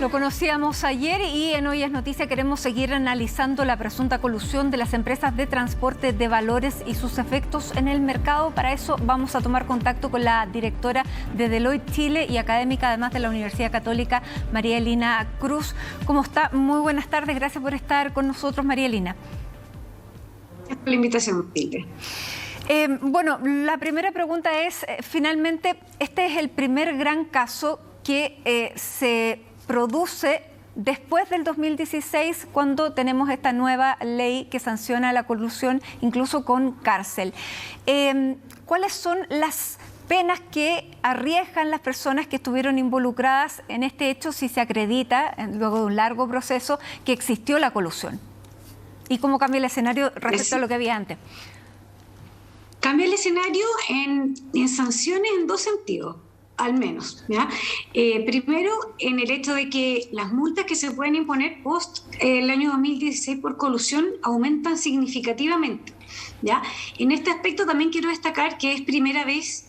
Lo conocíamos ayer y en Hoy es Noticia queremos seguir analizando la presunta colusión de las empresas de transporte de valores y sus efectos en el mercado. Para eso vamos a tomar contacto con la directora de Deloitte Chile y académica además de la Universidad Católica, María Elena Cruz. ¿Cómo está? Muy buenas tardes, gracias por estar con nosotros, María Elena. Gracias por la invitación, Tilde. Bueno, la primera pregunta es, finalmente, este es el primer gran caso que se produce después del 2016, cuando tenemos esta nueva ley que sanciona la colusión, incluso con cárcel. ¿Cuáles son las penas que arriesgan las personas que estuvieron involucradas en este hecho si se acredita, luego de un largo proceso, que existió la colusión? ¿Y cómo cambia el escenario respecto a lo que había antes? Cambia el escenario en sanciones en dos sentidos, al menos, ¿ya? Primero, en el hecho de que las multas que se pueden imponer post el año 2016 por colusión aumentan significativamente, ¿ya? En este aspecto también quiero destacar que es primera vez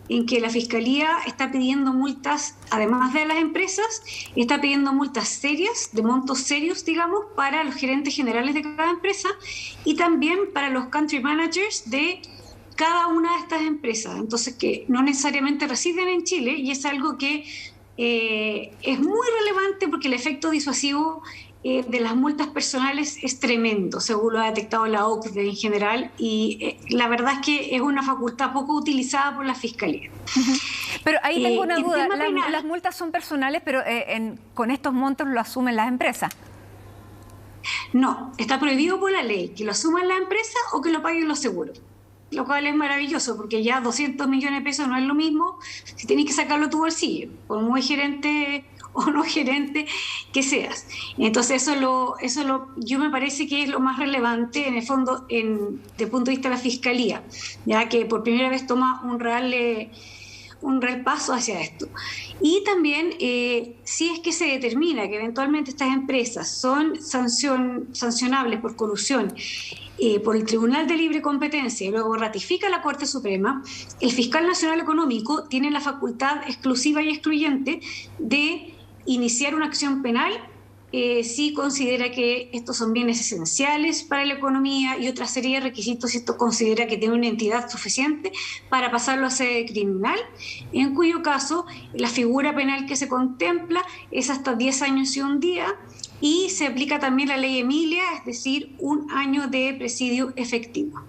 en que la Fiscalía está pidiendo multas, además de las empresas, está pidiendo multas serias, de montos serios, digamos, para los gerentes generales de cada empresa y también para los country managers de cada una de estas empresas, entonces que no necesariamente residen en Chile, y es algo que es muy relevante porque el efecto disuasivo de las multas personales es tremendo, según lo ha detectado la OCDE en general, y la verdad es que es una facultad poco utilizada por la Fiscalía. Pero ahí tengo una duda, las multas son personales, pero con estos montos lo asumen las empresas. No, está prohibido por la ley que lo asuman las empresas o que lo paguen los seguros. Lo cual es maravilloso, porque ya 200 millones de pesos no es lo mismo si tenés que sacarlo de tu bolsillo, por muy gerente o no gerente que seas. Entonces yo me parece que es lo más relevante en el fondo desde el punto de vista de la Fiscalía, ya que por primera vez toma un real paso hacia esto. Y también, si es que se determina que eventualmente estas empresas son sancionables por colusión por el Tribunal de Libre Competencia y luego ratifica la Corte Suprema, el Fiscal Nacional Económico tiene la facultad exclusiva y excluyente de iniciar una acción penal si considera que estos son bienes esenciales para la economía y otra serie de requisitos si esto considera que tiene una entidad suficiente para pasarlo a sede criminal, en cuyo caso la figura penal que se contempla es hasta 10 años y un día, y se aplica también la ley Emilia, es decir, 1 año de presidio efectivo.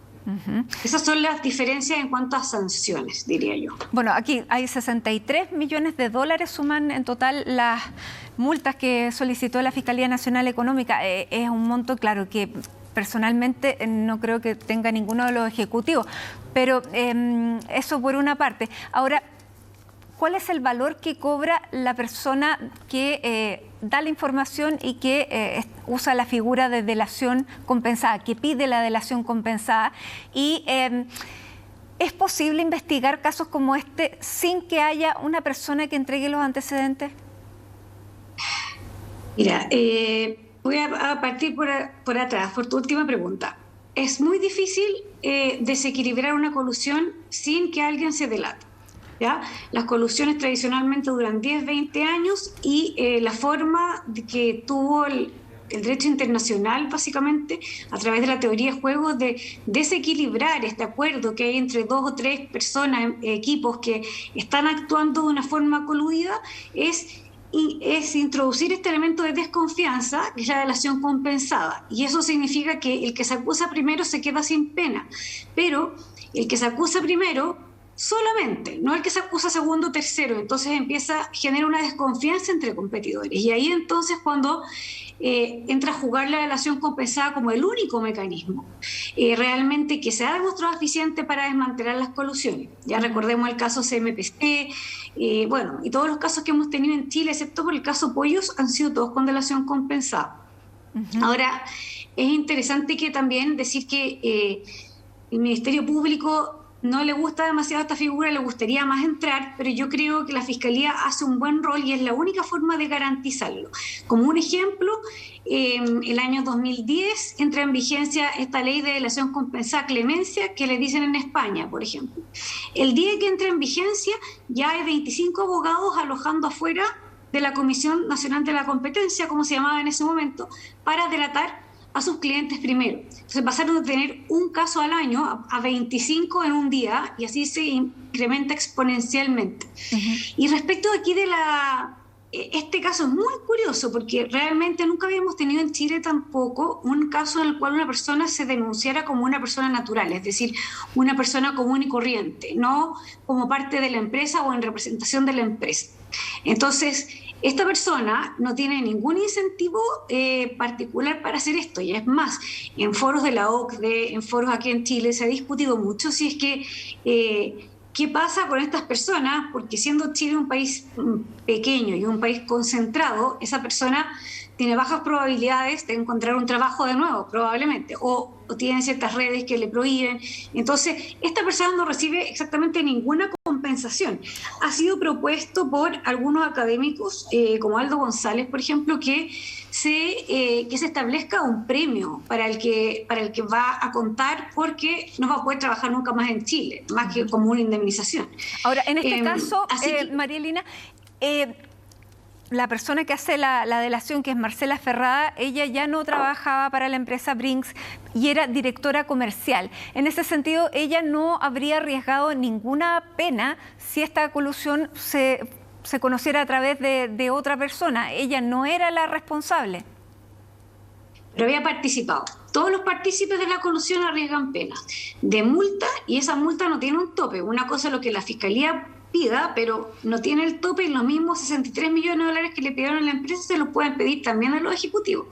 Esas son las diferencias en cuanto a sanciones, diría yo. Bueno, aquí hay 63 millones de dólares, suman en total las multas que solicitó la Fiscalía Nacional Económica. Es un monto, claro, que personalmente no creo que tenga ninguno de los ejecutivos, pero eso por una parte. Ahora, ¿cuál es el valor que cobra la persona que da la información y que usa la figura de delación compensada, que pide la delación compensada? Y ¿es posible investigar casos como este sin que haya una persona que entregue los antecedentes? Mira, voy a partir por atrás, por tu última pregunta. Es muy difícil desequilibrar una colusión sin que alguien se delate, ¿ya? Las colusiones tradicionalmente duran 10, 20 años y la forma de que tuvo el derecho internacional, básicamente, a través de la teoría de juegos, de desequilibrar este acuerdo que hay entre 2 o 3 personas, equipos que están actuando de una forma coludida, es introducir este elemento de desconfianza, que es la delación compensada. Y eso significa que el que se acusa primero se queda sin pena, pero el que se acusa primero solamente, no el que se acusa segundo o tercero, entonces genera una desconfianza entre competidores. Y ahí entonces cuando entra a jugar la delación compensada como el único mecanismo realmente que se ha demostrado eficiente para desmantelar las colusiones. Ya recordemos el caso CMPC, bueno, y todos los casos que hemos tenido en Chile, excepto por el caso Pollos, han sido todos con delación compensada. Ahora, es interesante que también decir que el Ministerio Público no le gusta demasiado esta figura, le gustaría más entrar, pero yo creo que la Fiscalía hace un buen rol y es la única forma de garantizarlo. Como un ejemplo, el año 2010 entra en vigencia esta ley de delación compensada clemencia que le dicen en España, por ejemplo. El día que entra en vigencia ya hay 25 abogados alojando afuera de la Comisión Nacional de la Competencia, como se llamaba en ese momento, para delatar a sus clientes primero. Entonces pasaron de tener un caso al año a 25 en un día, y así se incrementa exponencialmente. Y respecto aquí de este caso es muy curioso porque realmente nunca habíamos tenido en Chile tampoco un caso en el cual una persona se denunciara como una persona natural, es decir, una persona común y corriente, no como parte de la empresa o en representación de la empresa. Entonces, esta persona no tiene ningún incentivo particular para hacer esto, y es más, en foros de la OCDE, en foros aquí en Chile, se ha discutido mucho si es que ¿qué pasa con estas personas? Porque siendo Chile un país pequeño y un país concentrado, esa persona tiene bajas probabilidades de encontrar un trabajo de nuevo, probablemente, o tiene ciertas redes que le prohíben. Entonces, esta persona no recibe exactamente ninguna compensación. Ha sido propuesto por algunos académicos, como Aldo González, por ejemplo, que se establezca un premio para el que va a contar, porque no va a poder trabajar nunca más en Chile, más que como una indemnización. Ahora, en este caso, María Elena, la persona que hace la delación, que es Marcela Ferrada, ella ya no trabajaba para la empresa Brinks y era directora comercial. En ese sentido, ella no habría arriesgado ninguna pena si esta colusión se conociera a través de otra persona. Ella no era la responsable. Pero había participado. Todos los partícipes de la colusión arriesgan penas de multa, y esa multa no tiene un tope. Una cosa es lo que la Fiscalía pida, pero no tiene el tope, y los mismos 63 millones de dólares que le pidieron a la empresa se los pueden pedir también a los ejecutivos.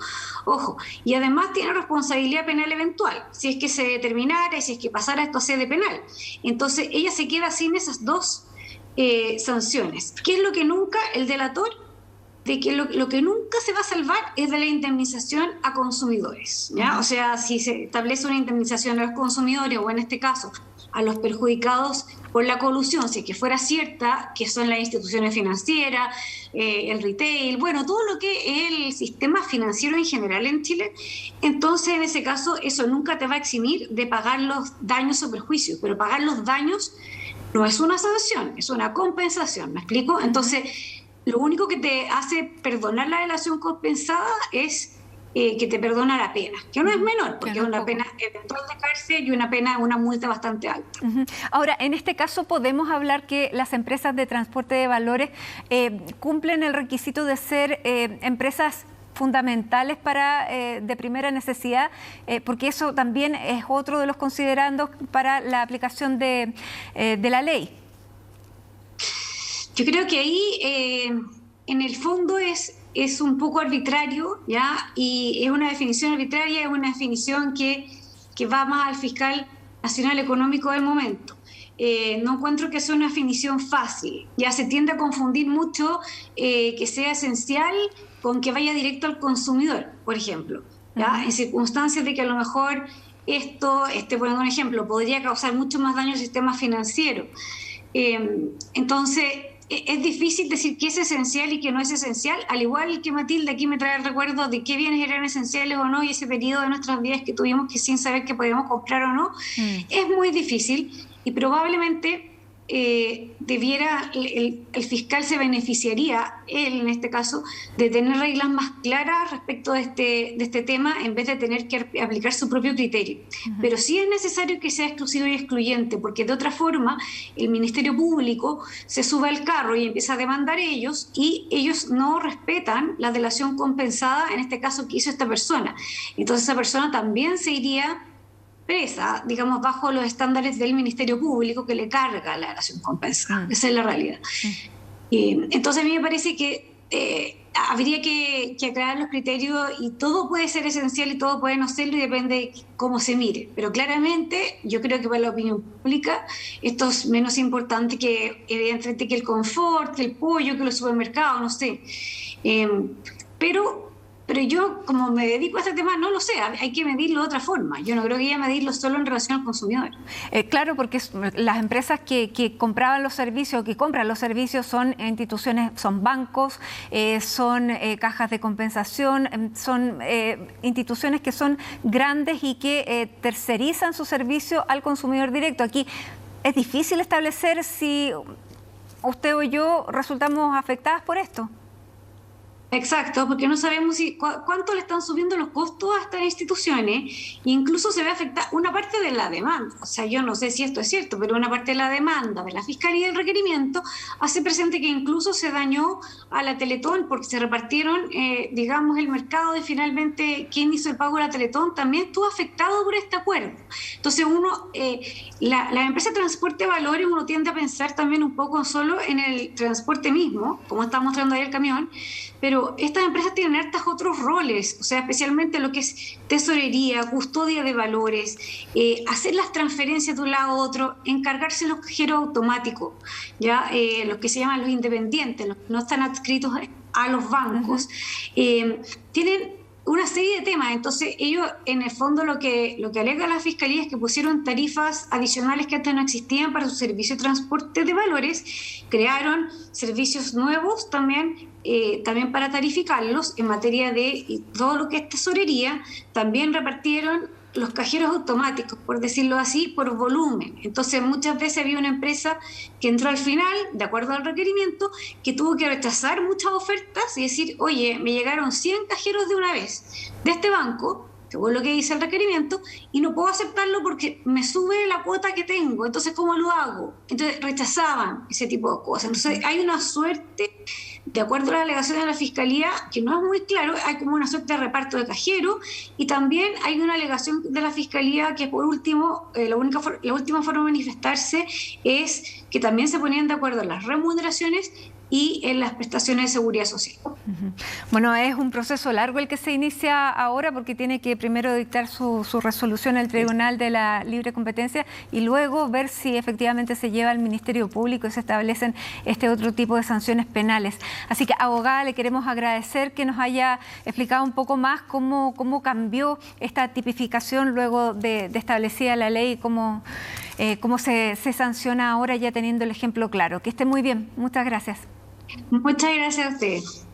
Ojo, y además tiene responsabilidad penal eventual, si es que se determinara y si es que pasara esto a sede penal. Entonces ella se queda sin esas dos sanciones. ¿Qué es lo que nunca el delator? De que lo que nunca se va a salvar es de la indemnización a consumidores, ¿ya? O sea, si se establece una indemnización a los consumidores, o en este caso a los perjudicados por la colusión, si es que fuera cierta, que son las instituciones financieras, el retail, bueno, todo lo que es el sistema financiero en general en Chile, entonces en ese caso eso nunca te va a eximir de pagar los daños o perjuicios, pero pagar los daños no es una sanción, es una compensación, ¿me explico? Entonces, lo único que te hace perdonar la delación compensada es que te perdona la pena, que no es menor, porque es una pena eventual de cárcel y una multa bastante alta. Ahora, en este caso podemos hablar que las empresas de transporte de valores cumplen el requisito de ser empresas fundamentales de primera necesidad, porque eso también es otro de los considerandos para la aplicación de la ley. Yo creo que ahí, en el fondo, es un poco arbitrario, ¿ya? Y es una definición arbitraria, es una definición que va más al fiscal nacional económico del momento. No encuentro que sea una definición fácil. Ya se tiende a confundir mucho que sea esencial con que vaya directo al consumidor, por ejemplo, ¿ya? En circunstancias de que a lo mejor poniendo un ejemplo, podría causar mucho más daño al sistema financiero. Entonces, es difícil decir qué es esencial y qué no es esencial, al igual que Matilde aquí me trae el recuerdo de qué bienes eran esenciales o no, y ese periodo de nuestras vidas que tuvimos que sin saber que podíamos comprar o no, es muy difícil, y probablemente el fiscal se beneficiaría, él en este caso, de tener reglas más claras respecto de este tema, en vez de tener que aplicar su propio criterio. Pero sí es necesario que sea exclusivo y excluyente, porque de otra forma el Ministerio Público se sube al carro y empieza a demandar ellos, y ellos no respetan la delación compensada, en este caso que hizo esta persona. Entonces esa persona también se iría presa, digamos, bajo los estándares del Ministerio Público, que le carga la delación compensada. Esa es la realidad. Entonces a mí me parece que habría que aclarar los criterios, y todo puede ser esencial y todo puede no serlo, y depende de cómo se mire. Pero claramente yo creo que para la opinión pública esto es menos importante que, evidentemente, que el confort, que el pollo, que los supermercados, no sé. Pero yo, como me dedico a este tema, no lo sé, hay que medirlo de otra forma. Yo no creo que haya que medirlo solo en relación al consumidor. Claro, porque las empresas que compraban los servicios, que compran los servicios, son instituciones, son bancos, son cajas de compensación, son instituciones que son grandes y que tercerizan su servicio al consumidor directo. Aquí es difícil establecer si usted o yo resultamos afectadas por esto. Exacto, porque no sabemos cuánto le están subiendo los costos a estas instituciones, e incluso se ve afectada una parte de la demanda. O sea, yo no sé si esto es cierto, pero una parte de la demanda de la Fiscalía del requerimiento hace presente que incluso se dañó a la Teletón porque se repartieron, digamos, el mercado de finalmente quién hizo el pago de la Teletón también estuvo afectado por este acuerdo. Entonces la empresa de transporte de valores, uno tiende a pensar también un poco solo en el transporte mismo, como está mostrando ahí el camión, pero estas empresas tienen hartos otros roles, o sea, especialmente lo que es tesorería, custodia de valores, hacer las transferencias de un lado a otro, encargarse de los cajeros automáticos, ya los que se llaman los independientes, los que no están adscritos a los bancos, tienen una serie de temas. Entonces ellos en el fondo lo que alega la Fiscalía es que pusieron tarifas adicionales que antes no existían para su servicio de transporte de valores, crearon servicios nuevos también para tarificarlos en materia de todo lo que es tesorería, también repartieron los cajeros automáticos, por decirlo así, por volumen. Entonces muchas veces había una empresa que entró al final, de acuerdo al requerimiento, que tuvo que rechazar muchas ofertas y decir, oye, me llegaron 100 cajeros de una vez de este banco, según lo que dice el requerimiento, y no puedo aceptarlo porque me sube la cuota que tengo, entonces ¿cómo lo hago? Entonces rechazaban ese tipo de cosas. Entonces hay una suerte, de acuerdo a la alegación de la Fiscalía, que no es muy claro, hay como una suerte de reparto de cajero, y también hay una alegación de la Fiscalía que por último, la última forma de manifestarse es que también se ponían de acuerdo en las remuneraciones y en las prestaciones de seguridad social. Bueno, es un proceso largo el que se inicia ahora porque tiene que primero dictar su resolución al Tribunal de la Libre Competencia y luego ver si efectivamente se lleva al Ministerio Público y se establecen este otro tipo de sanciones penales. Así que, abogada, le queremos agradecer que nos haya explicado un poco más cómo cambió esta tipificación luego de establecida la ley y cómo se sanciona ahora ya teniendo el ejemplo claro. Que esté muy bien. Muchas gracias. Muchas gracias a ustedes.